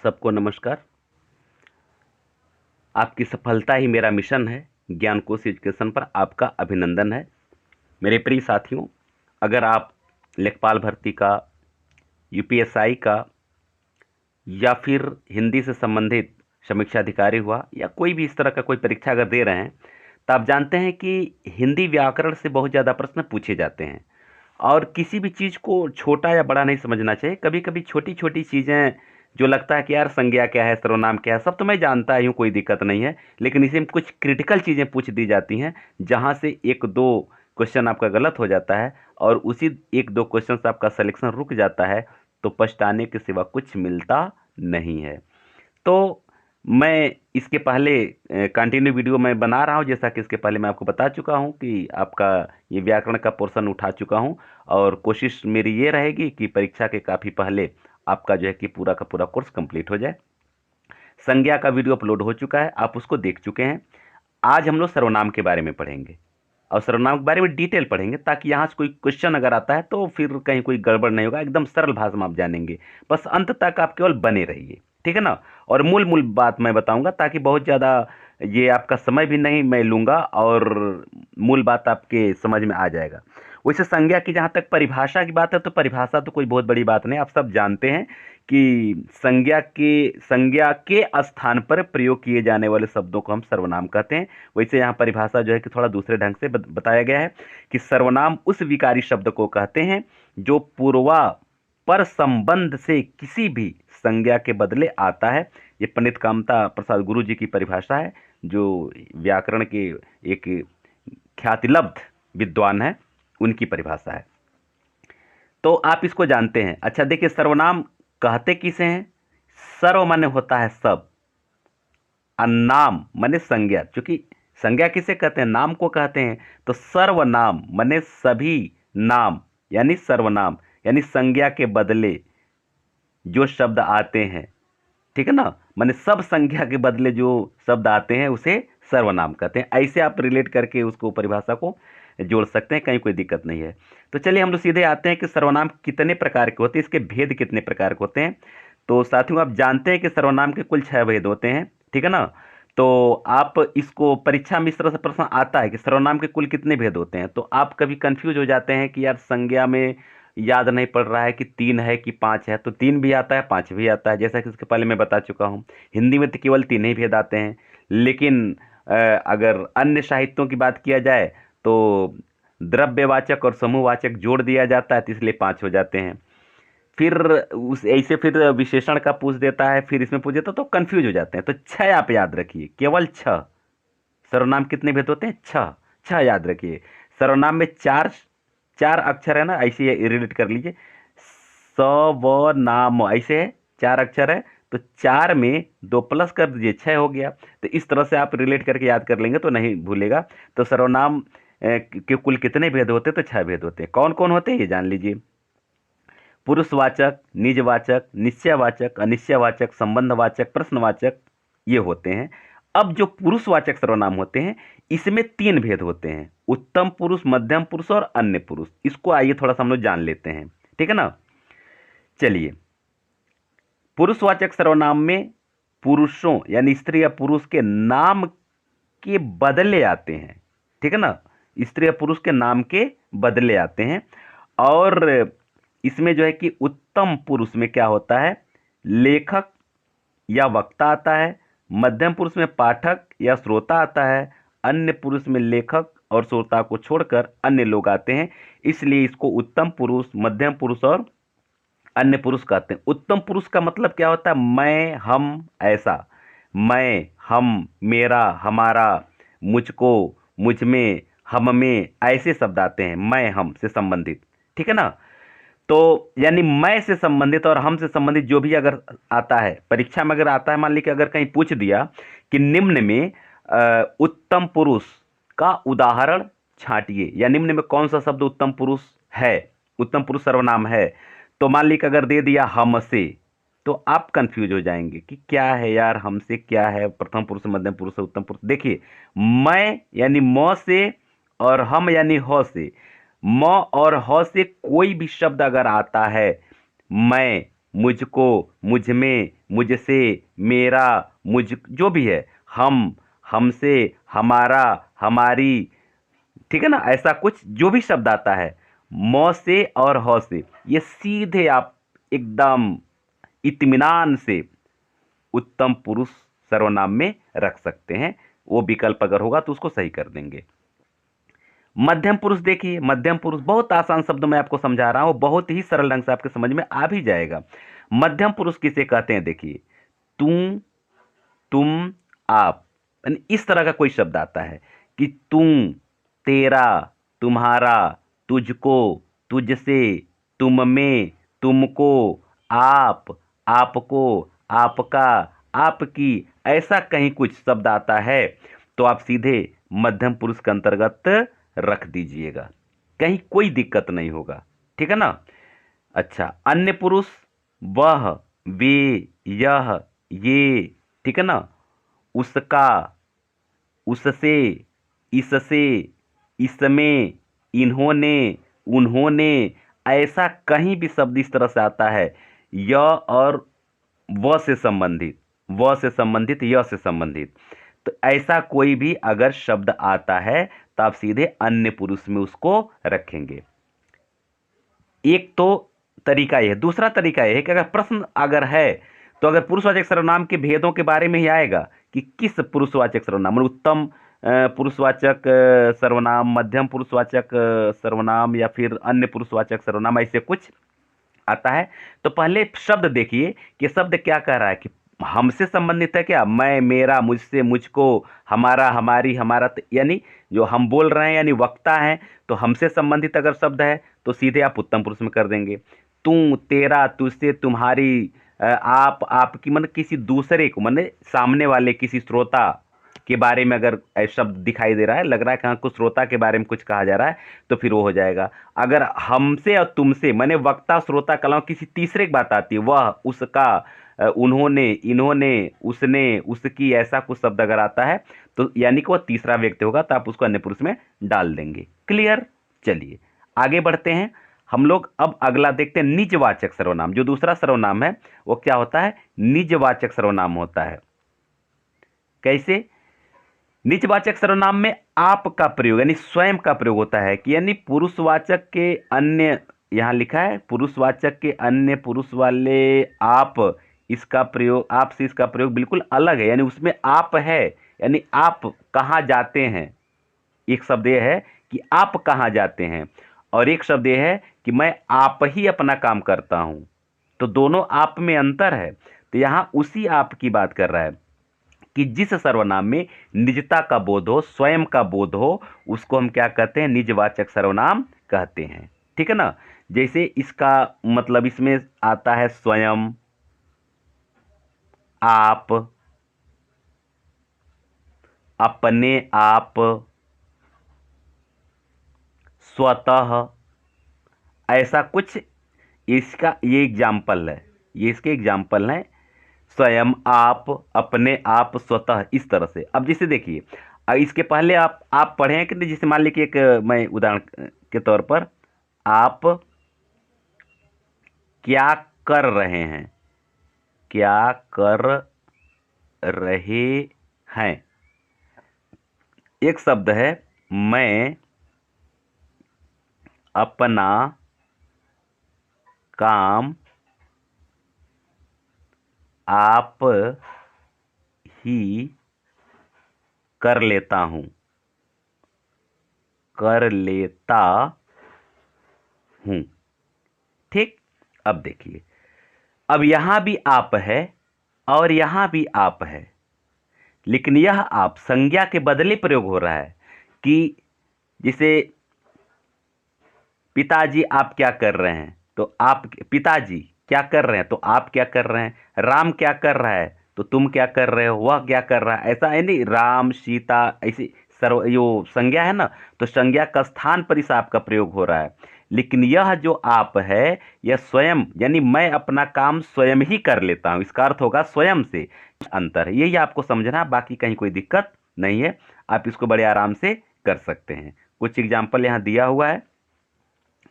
सबको नमस्कार। आपकी सफलता ही मेरा मिशन है। ज्ञान कोश एजुकेशन पर आपका अभिनंदन है। मेरे प्रिय साथियों, अगर आप लेखपाल भर्ती का, यूपीएसआई का या फिर हिंदी से संबंधित समीक्षा अधिकारी हुआ या कोई भी इस तरह का कोई परीक्षा अगर दे रहे हैं, तो आप जानते हैं कि हिंदी व्याकरण से बहुत ज़्यादा प्रश्न पूछे जाते हैं। और किसी भी चीज़ को छोटा या बड़ा नहीं समझना चाहिए। कभी कभी छोटी छोटी चीज़ें जो लगता है कि यार संज्ञा क्या है, सर्वनाम क्या है, सब तो मैं जानता ही हूँ, कोई दिक्कत नहीं है, लेकिन इसी में कुछ क्रिटिकल चीज़ें पूछ दी जाती हैं जहाँ से एक दो क्वेश्चन आपका गलत हो जाता है और उसी एक दो क्वेश्चन से आपका सिलेक्शन रुक जाता है, तो पछताने के सिवा कुछ मिलता नहीं है। तो मैं इसके पहले कंटिन्यू वीडियो मैं बना रहा हूँ, जैसा कि इसके पहले मैं आपको बता चुका हूँ कि आपका ये व्याकरण का पोर्शन उठा चुका हूँ। और कोशिश मेरी ये रहेगी कि परीक्षा के काफ़ी पहले आपका जो है कि पूरा का पूरा कोर्स कंप्लीट हो जाए। संज्ञा का वीडियो अपलोड हो चुका है, आप उसको देख चुके हैं। आज हम लोग सर्वनाम के बारे में पढ़ेंगे और सर्वनाम के बारे में डिटेल पढ़ेंगे, ताकि यहाँ से कोई क्वेश्चन अगर आता है तो फिर कहीं कोई गड़बड़ नहीं होगा। एकदम सरल भाषा में आप जानेंगे, बस अंत तक आप केवल बने रहिए, ठीक है ना। और मूल मूल बात मैं बताऊंगा, ताकि बहुत ज़्यादा ये आपका समय भी नहीं मैं लूँगा और मूल बात आपके समझ में आ जाएगा। वैसे संज्ञा की जहाँ तक परिभाषा की बात है, तो परिभाषा तो कोई बहुत बड़ी बात नहीं, आप सब जानते हैं कि संज्ञा के स्थान पर प्रयोग किए जाने वाले शब्दों को हम सर्वनाम कहते हैं। वैसे यहाँ परिभाषा जो है कि थोड़ा दूसरे ढंग से बताया गया है कि सर्वनाम उस विकारी शब्द को कहते हैं जो पूर्वा पर संबंध से किसी भी संज्ञा के बदले आता है। ये पंडित कामता प्रसाद गुरु जी की परिभाषा है, जो व्याकरण के एक ख्यातिलब्ध विद्वान है, उनकी परिभाषा है। तो आप इसको जानते हैं। अच्छा देखिए, सर्वनाम कहते किसे हैं? सर्व माने होता है सब, और नाम माने संज्ञा। क्योंकि संज्ञा किसे कहते हैं? नाम को कहते हैं। तो सर्वनाम माने सभी नाम, यानी सर्वनाम, यानी संज्ञा के बदले जो शब्द आते हैं, ठीक है ना। माने सब संख्या के बदले जो शब्द आते हैं उसे सर्वनाम कहते हैं। ऐसे आप रिलेट करके उसको परिभाषा को जोड़ सकते हैं, कहीं कोई दिक्कत नहीं है। तो चलिए हम लोग सीधे आते हैं कि सर्वनाम कितने प्रकार के होते हैं, इसके भेद कितने प्रकार के होते हैं। तो साथियों, आप जानते हैं कि सर्वनाम के कुल 6 भेद होते हैं, ठीक है ना। तो आप इसको परीक्षा में इस तरह से प्रश्न आता है कि सर्वनाम के कुल कितने भेद होते हैं, तो आप कभी कंफ्यूज हो जाते हैं कि यार संज्ञा में याद नहीं पड़ रहा है कि 3 है कि 5 है। तो 3 भी आता है, 5 भी आता है, जैसा कि इसके पहले मैं बता चुका हूँ। हिंदी में तो केवल 3 ही भेद आते हैं, लेकिन अगर अन्य साहित्यों की बात किया जाए तो द्रव्यवाचक और समूहवाचक जोड़ दिया जाता है, तो इसलिए 5 हो जाते हैं। फिर उस ऐसे फिर विशेषण का पूछ देता है, फिर इसमें पूछ देता है, तो कंफ्यूज हो जाते हैं। तो 6 आप याद रखिए, केवल 6। सर्वनाम कितने भेद होते हैं? 6। 6 याद रखिए। सर्वनाम में चार चार अक्षर है ना, ऐसे रिलेट कर लीजिए। स व नाम ऐसे है, 4 अक्षर है, तो 4 में 2 प्लस कर दीजिए, 6 हो गया। तो इस तरह से आप रिलेट करके याद कर लेंगे तो नहीं भूलेगा। तो सर्वनाम के कुल कितने भेद होते हैं? तो 6 भेद होते हैं। कौन कौन होते हैं ये जान लीजिए। पुरुषवाचक, निजवाचक, निश्चयवाचक, अनिश्चयवाचक, संबंधवाचक, प्रश्नवाचक, ये होते हैं। अब जो पुरुषवाचक सर्वनाम होते हैं, इसमें 3 भेद होते हैं: उत्तम पुरुष, मध्यम पुरुष और अन्य पुरुष। इसको आइए थोड़ा सा हम लोग जान लेते हैं, ठीक है ना। चलिए, पुरुषवाचक सर्वनाम में पुरुषों यानी स्त्री या पुरुष के नाम के बदले आते हैं, ठीक है ना। स्त्री या पुरुष के नाम के बदले आते हैं। और इसमें जो है कि उत्तम पुरुष में क्या होता है? लेखक या वक्ता आता है। मध्यम पुरुष में पाठक या श्रोता आता है। अन्य पुरुष में लेखक और श्रोता को छोड़कर अन्य लोग आते हैं। इसलिए इसको उत्तम पुरुष, मध्यम पुरुष और अन्य पुरुष कहते हैं। उत्तम पुरुष का मतलब क्या होता है? मैं, हम, ऐसा। मैं, हम, मेरा, हमारा, मुझको, मुझ में, हम में, ऐसे शब्द आते हैं मैं हम से संबंधित, ठीक है ना। तो यानी मैं से संबंधित और हम से संबंधित जो भी अगर आता है परीक्षा में, अगर आता है, मान लीजिए अगर कहीं पूछ दिया कि निम्न में उत्तम पुरुष का उदाहरण छांटिए, या निम्न में कौन सा शब्द उत्तम पुरुष है, उत्तम पुरुष सर्वनाम है, तो मान लीजिए अगर दे दिया हमसे, तो आप कंफ्यूज हो जाएंगे कि क्या है यार, हमसे क्या है, प्रथम पुरुष, मध्यम पुरुष, उत्तम पुरुष। देखिए, मैं यानी म से और हम यानी ह से, म और ह से कोई भी शब्द अगर आता है, मैं मुझको, मुझ में, मुझसे, मेरा, मुझ, जो भी है, हम, हमसे, हमारा, हमारी, ठीक है ना, ऐसा कुछ जो भी शब्द आता है म से और ह से, ये सीधे आप एकदम इत्मीनान से उत्तम पुरुष सर्वनाम में रख सकते हैं। वो विकल्प अगर होगा तो उसको सही कर देंगे। मध्यम पुरुष देखिए, मध्यम पुरुष बहुत आसान शब्दों में आपको समझा रहा हूं, बहुत ही सरल ढंग से आपके समझ में आ भी जाएगा। मध्यम पुरुष किसे कहते हैं? देखिए, तू, तुम, आप, यानी इस तरह का कोई शब्द आता है कि तुम, तेरा, तुम्हारा, तुझको, तुझसे, तुम में, तुमको, आप, आपको, आपका, आपकी, ऐसा कहीं कुछ शब्द आता है तो आप सीधे मध्यम पुरुष के अंतर्गत रख दीजिएगा, कहीं कोई दिक्कत नहीं होगा, ठीक है ना। अच्छा, अन्य पुरुष, वह, वे, यह, ये, ठीक है ना, उसका, उससे, इससे, इसमें, इन्होंने, उन्होंने, ऐसा कहीं भी शब्द इस तरह से आता है य और व से संबंधित, व से संबंधित, य से संबंधित, तो ऐसा कोई भी अगर शब्द आता है तो आप सीधे अन्य पुरुष में उसको रखेंगे। एक तो तरीका यह है। दूसरा तरीका यह है कि अगर प्रश्न अगर है तो अगर पुरुषवाचक सर्वनाम के भेदों के बारे में ही आएगा कि किस पुरुषवाचक सर्वनाम, मतलब उत्तम पुरुषवाचक सर्वनाम, मध्यम पुरुषवाचक सर्वनाम या फिर अन्य पुरुषवाचक सर्वनाम, ऐसे कुछ आता है तो पहले शब्द देखिए कि शब्द क्या कह रहा है कि हमसे संबंधित है क्या, मैं, मेरा, मुझसे, मुझको, हमारा, हमारी, हमारा, यानी जो हम बोल रहे हैं यानी वक्ता है, तो हमसे संबंधित अगर शब्द है तो सीधे आप उत्तम पुरुष में कर देंगे। तू, तेरा, तुझसे, तुम्हारी, आप, आपकी, मतलब किसी दूसरे को, मतलब सामने वाले किसी श्रोता के बारे में अगर शब्द दिखाई दे रहा है, लग रहा है कि हाँ कुछ श्रोता के बारे में कुछ कहा जा रहा है, तो फिर वो हो जाएगा। अगर हमसे और तुमसे, माने वक्ता श्रोता के अलावा किसी तीसरे की बात आती है, वह, उसका, उन्होंने, इन्होंने, उसने, उसकी, ऐसा कुछ शब्द अगर आता है तो यानी कि वह तीसरा व्यक्ति होगा, तो आप उसको अन्य पुरुष में डाल देंगे। क्लियर? चलिए आगे बढ़ते हैं। हम लोग अब अगला देखते हैं, निजवाचक सर्वनाम। जो दूसरा सर्वनाम है वो क्या होता है? निजवाचक सर्वनाम होता है। कैसे? निजवाचक सर्वनाम में आप का प्रयोग यानी स्वयं का प्रयोग होता है कि यानी पुरुषवाचक के अन्य, यहां लिखा है पुरुषवाचक के अन्य पुरुष वाले आप, इसका प्रयोग, आप से इसका प्रयोग बिल्कुल अलग है, यानी उसमें आप है, यानी आप कहां जाते हैं। एक शब्द यह है कि आप कहां जाते हैं और एक शब्द यह है कि मैं आप ही अपना काम करता हूं, तो दोनों आप में अंतर है। तो यहां उसी आप की बात कर रहा है कि जिस सर्वनाम में निजता का बोध हो, स्वयं का बोध हो, उसको हम क्या कहते हैं? निजवाचक सर्वनाम कहते हैं, ठीक है ना। जैसे इसका मतलब इसमें आता है स्वयं, आप, अपने आप, स्वतः, ऐसा कुछ। इसका ये एग्जाम्पल है, ये इसके एग्जाम्पल हैं, स्वयं, आप, अपने आप, स्वतः, इस तरह से। अब जैसे देखिए, इसके पहले आप पढ़े हैं कि नहीं? जैसे मान लीजिए कि एक मैं उदाहरण के तौर पर, आप क्या कर रहे हैं, क्या कर रहे हैं। एक शब्द है मैं अपना काम आप ही कर लेता हूं, कर लेता हूं, ठीक। अब देखिए, अब यहां भी आप है और यहां भी आप है, लेकिन यह आप संज्ञा के बदले प्रयोग हो रहा है कि जैसे पिताजी आप क्या कर रहे हैं, तो आप, पिताजी क्या कर रहे हैं तो आप क्या कर रहे हैं, राम क्या कर रहा है तो तुम क्या कर रहे हो, वह क्या कर रहा है, ऐसा है नहीं, राम, सीता, ऐसी सर्व यो संज्ञा है ना, तो संज्ञा का स्थान पर इस आप का प्रयोग हो रहा है। लेकिन यह जो आप है यह स्वयं, यानी मैं अपना काम स्वयं ही कर लेता हूं, इसका अर्थ होगा स्वयं से। अंतर है, यही आपको समझना, बाकी कहीं कोई दिक्कत नहीं है, आप इसको बड़े आराम से कर सकते हैं। कुछ एग्जाम्पल यहां दिया हुआ है,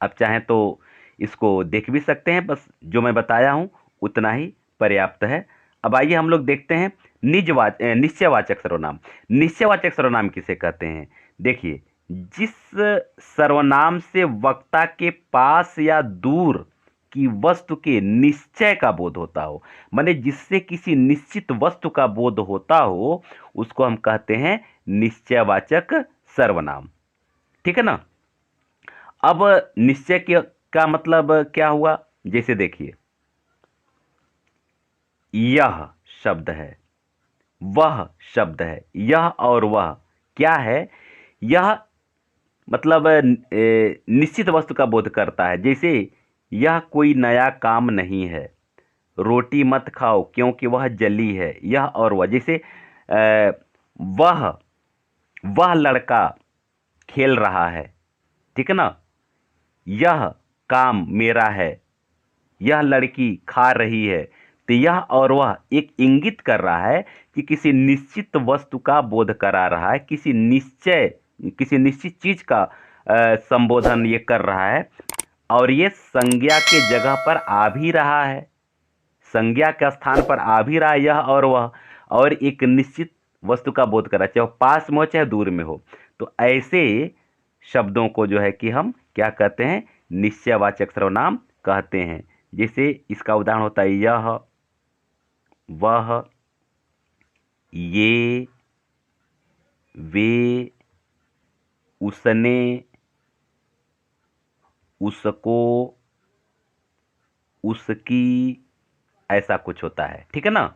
आप चाहें तो इसको देख भी सकते हैं, बस जो मैं बताया हूं उतना ही पर्याप्त है। अब आइए हम लोग देखते हैं निश्चयवाचक सर्वनाम। निश्चयवाचक सर्वनाम किसे कहते हैं? देखिए, जिस सर्वनाम से वक्ता के पास या दूर की वस्तु के निश्चय का बोध होता हो, माने जिससे किसी निश्चित वस्तु का बोध होता हो, उसको हम कहते हैं निश्चयवाचक सर्वनाम। ठीक है ना। अब निश्चय का मतलब क्या हुआ? जैसे देखिए, यह शब्द है, वह शब्द है, यह और वह क्या है? यह मतलब निश्चित वस्तु का बोध करता है। जैसे यह कोई नया काम नहीं है, रोटी मत खाओ क्योंकि वह जली है, यह और वह। जैसे वह लड़का खेल रहा है, ठीक है ना। यह काम मेरा है, यह लड़की खा रही है। तो यह और वह एक इंगित कर रहा है कि किसी निश्चित वस्तु का बोध करा रहा है, किसी निश्चित चीज का संबोधन ये कर रहा है। और ये संज्ञा के जगह पर आ भी रहा है, संज्ञा के स्थान पर आ भी रहा है यह और वह, और एक निश्चित वस्तु का बोध कर रहा है, चाहे पास में हो चाहे दूर में हो। तो ऐसे शब्दों को जो है कि हम क्या कहते हैं? निश्चयवाचक सर्वनाम कहते हैं। जैसे इसका उदाहरण होता है यह, वह, ये, वे, उसने, उसको, उसकी, ऐसा कुछ होता है। ठीक है ना।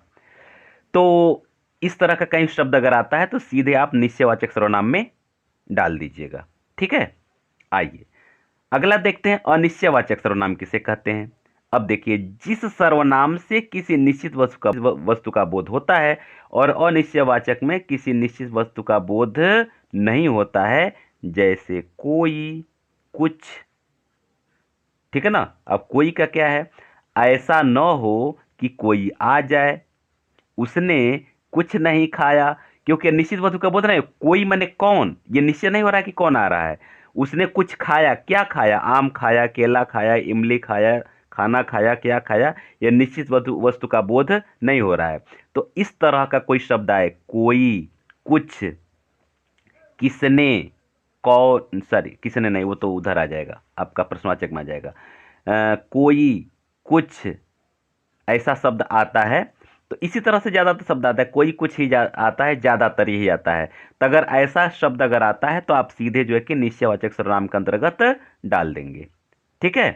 तो इस तरह का कई शब्द अगर आता है तो सीधे आप निश्चयवाचक सर्वनाम में डाल दीजिएगा। ठीक है। आइए अगला देखते हैं, अनिश्चयवाचक सर्वनाम किसे कहते हैं। अब देखिए, जिस सर्वनाम से किसी निश्चित वस्तु का बोध होता है और अनिश्चयवाचक में किसी निश्चित वस्तु का बोध नहीं होता है, जैसे कोई, कुछ। ठीक है ना। अब कोई का क्या है? ऐसा न हो कि कोई आ जाए, उसने कुछ नहीं खाया, क्योंकि निश्चित वस्तु का बोध नहीं। कोई माने कौन, ये निश्चय नहीं हो रहा कि कौन आ रहा है। उसने कुछ खाया, क्या खाया? आम खाया, केला खाया, इमली खाया, खाना खाया, क्या खाया? यह निश्चित वस्तु का बोध नहीं हो रहा है। तो इस तरह का कोई शब्द आए, कोई, कुछ, किसने, कौन, सॉरी किसने नहीं, वो तो उधर आ जाएगा, आपका प्रश्नवाचक में आ जाएगा। कोई, कुछ, ऐसा शब्द आता है। तो इसी तरह से ज़्यादातर शब्द आता है, कोई कुछ ही आता है, ज़्यादातर यही आता है। तो अगर ऐसा शब्द अगर आता है तो आप सीधे जो है कि निश्चयवाचक सर्वनाम के अंतर्गत डाल देंगे। ठीक है।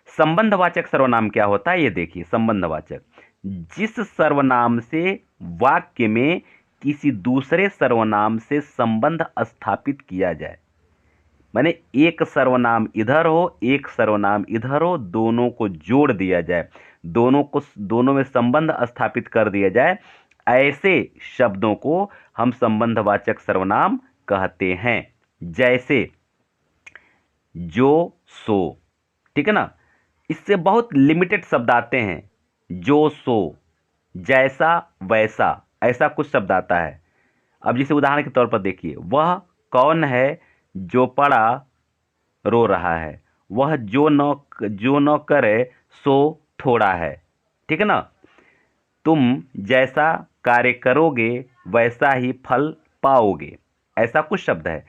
संबंधवाचक सर्वनाम क्या होता है, ये देखिए। संबंधवाचक, जिस सर्वनाम से वाक्य में किसी दूसरे सर्वनाम से संबंध स्थापित किया जाए, माने एक सर्वनाम इधर हो, एक सर्वनाम इधर हो, दोनों को जोड़ दिया जाए, दोनों में संबंध स्थापित कर दिया जाए, ऐसे शब्दों को हम संबंधवाचक सर्वनाम कहते हैं। जैसे जो, सो। ठीक है ना। इससे बहुत लिमिटेड शब्द आते हैं, जो, सो, जैसा, वैसा, ऐसा कुछ शब्द आता है। अब जैसे उदाहरण के तौर पर देखिए, वह कौन है जो पड़ा रो रहा है, वह जो न करे सो थोड़ा है। ठीक है ना। तुम जैसा कार्य करोगे वैसा ही फल पाओगे, ऐसा कुछ शब्द है।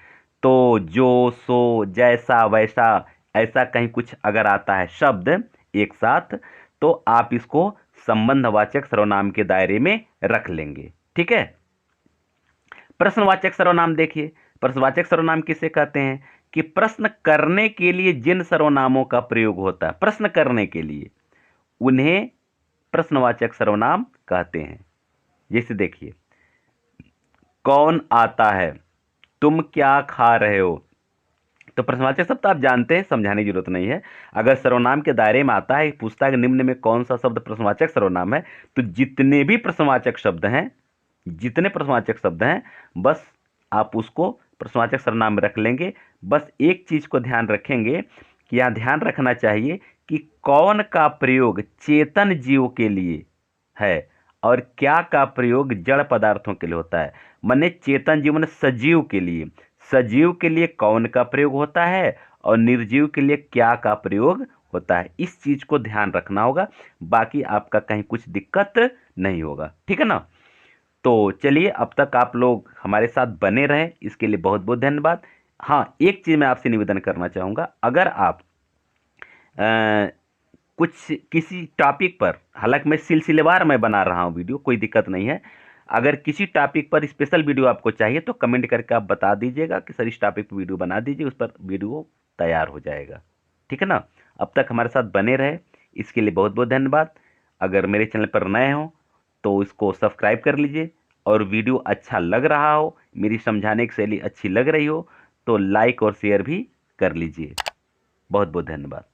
तो जो, सो, जैसा, वैसा, ऐसा कहीं कुछ अगर आता है शब्द एक साथ, तो आप इसको संबंधवाचक सर्वनाम के दायरे में रख लेंगे। ठीक है। प्रश्नवाचक सर्वनाम देखिए। प्रश्नवाचक सर्वनाम किसे कहते हैं? कि प्रश्न करने के लिए जिन सर्वनामों का प्रयोग होता है, प्रश्न करने के लिए, उन्हें प्रश्नवाचक सर्वनाम कहते हैं। जैसे देखिए, कौन आता है, तुम क्या खा रहे हो। तो प्रश्नवाचक शब्द आप जानते हैं, समझाने की जरूरत नहीं है। अगर सर्वनाम के दायरे में आता है, पूछता है कि निम्न में कौन सा शब्द प्रश्नवाचक सर्वनाम है, तो जितने भी प्रश्नवाचक शब्द हैं, बस आप उसको प्रश्नवाचक सर्वनाम में रख लेंगे। बस एक चीज को ध्यान रखेंगे कि यहाँ ध्यान रखना चाहिए कि कौन का प्रयोग चेतन जीव के लिए है और क्या का प्रयोग जड़ पदार्थों के लिए होता है। माने चेतन जीव माने सजीव के लिए, सजीव के लिए कौन का प्रयोग होता है और निर्जीव के लिए क्या का प्रयोग होता है। इस चीज़ को ध्यान रखना होगा, बाकी आपका कहीं कुछ दिक्कत नहीं होगा, ठीक है ना। तो चलिए, अब तक आप लोग हमारे साथ बने रहे, इसके लिए बहुत बहुत धन्यवाद। हाँ, एक चीज़ मैं आपसे निवेदन करना चाहूँगा, अगर आप अ, कुछ किसी टॉपिक पर, हालांकि मैं सिलसिलेवार में बना रहा हूँ वीडियो, कोई दिक्कत नहीं है। अगर किसी टॉपिक पर स्पेशल वीडियो आपको चाहिए तो कमेंट करके आप बता दीजिएगा कि सर इस टॉपिक पर वीडियो बना दीजिए, उस पर वीडियो तैयार हो जाएगा, ठीक है ना। अब तक हमारे साथ बने रहे, इसके लिए बहुत बहुत धन्यवाद। अगर मेरे चैनल पर नए हो तो इसको सब्सक्राइब कर लीजिए, और वीडियो अच्छा लग रहा हो, मेरी समझाने की शैली अच्छी लग रही हो तो लाइक और शेयर भी कर लीजिए। बहुत बहुत धन्यवाद।